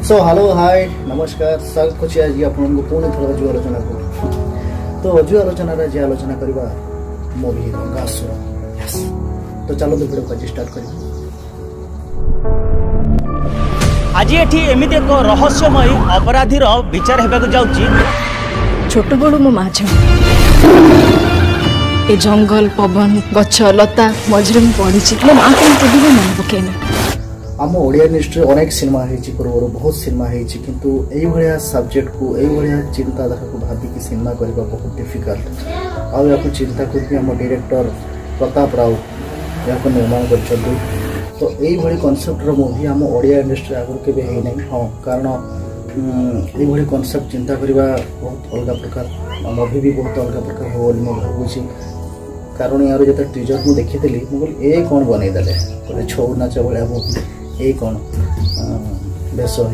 So hello hi नमस्कार स्वागत करछि आज आपन को पुणी थोड़ा अजु आलोचना को तो अजु आलोचना रे जे आलोचना करबा मूवी रंगासुर यस तो चलो तो वीडियो को स्टार्ट करिबा। आज एठी एमिति एक रहस्यमय अपराधी रो विचार हेबाक जाउची। छोट बड़ मो माझ ए जंगल पवन गछ लता मजरे पड़ी मो माँ कहीं कभी भी मन पकेनी। आम ओडिया इंडस्ट्री अनेक सिनेमा होइछि पूर्व बहुत सिनेमा होइछि किंतु एई भलिया सब्जेक्ट को एई भलिया चिंताधारा को भाबी कि सिनेमा करबा बहुत डिफिकल्ट आ याको चिंता करके हम डायरेक्टर प्रताप राव याको निर्माण करछथि। तो एई भली कांसेप्ट रो मूवी हम ओडिया इंडस्ट्री आगु केबे हेइ नै हां कारण एई भली कांसेप्ट चिंता करबा बहुत अलग प्रकार मूवी भी बहुत अलग प्रकार हो बोली मैं भाबुछि। कारण यार जते टीजर मु देखितली मु बोल ए कोन बनै देले कोले छौ नाच भलिया मूवी ए कौन बेस हो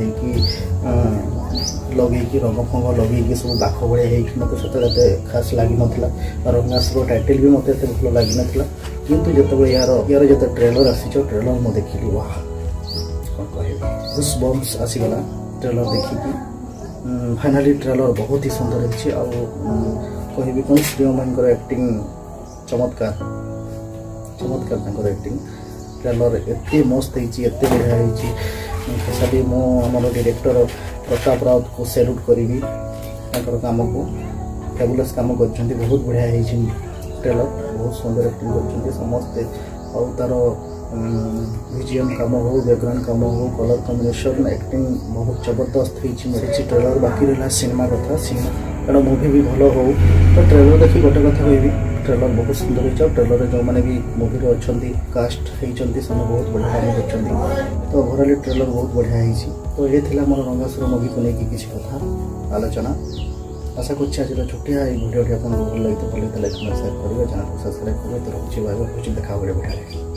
लगे कि रंग फंग लगे सब बाख भाया मत से खास लगी नाला रंगासुर टाइटल भी मत भल लगी नाला किंतु जिते यार यार जो ट्रेलर आसी ट्रेलर मुझे देखिली वाह कौन कह गुस बम्स आसीगला ट्रेलर देखिकी फाइनाली ट्रेलर बहुत ही सुंदर अच्छी कहि कौन श्रीमान एक्टिंग चमत्कार चमत्कार एक्टिंग ट्रेलर एते मस्त एते बढ़िया खेसारी मो आम डायरेक्टर प्रताप राउत को सैल्यूट करी काम को फेबुलस काम कर बहुत बढ़िया ट्रेलर बहुत सुंदर एक्टिंग कर समस्ते और तार विजुअल काम हो बैकग्राउंड काम हो कलर कॉम्बिनेशन एक्टिंग बहुत जबरदस्त होती ट्रेलर बाकी रहा सिनेमा कथा सिनेमा कारण मूवी भी भल हो तो ट्रेलर देखी गोटे कथा कहबी ट्रेलर बहुत सुंदर हो ट्रेलर जो मैंने भी मूवी अच्छा कास्ट होती सब बहुत बढ़िया कर तो ओवरऑल ट्रेलर बहुत बढ़िया तो ये थी मोर रंगासुर मूवी को लेकिन किसी कथा आलोचना आशा कर आज छोटिया भिडियो आपको भल लगे तो लाइक शेयर करेंगे चैनल को सब्सक्राइब करेंगे तो रखुच्छे बाय बाय देखा बढ़िया।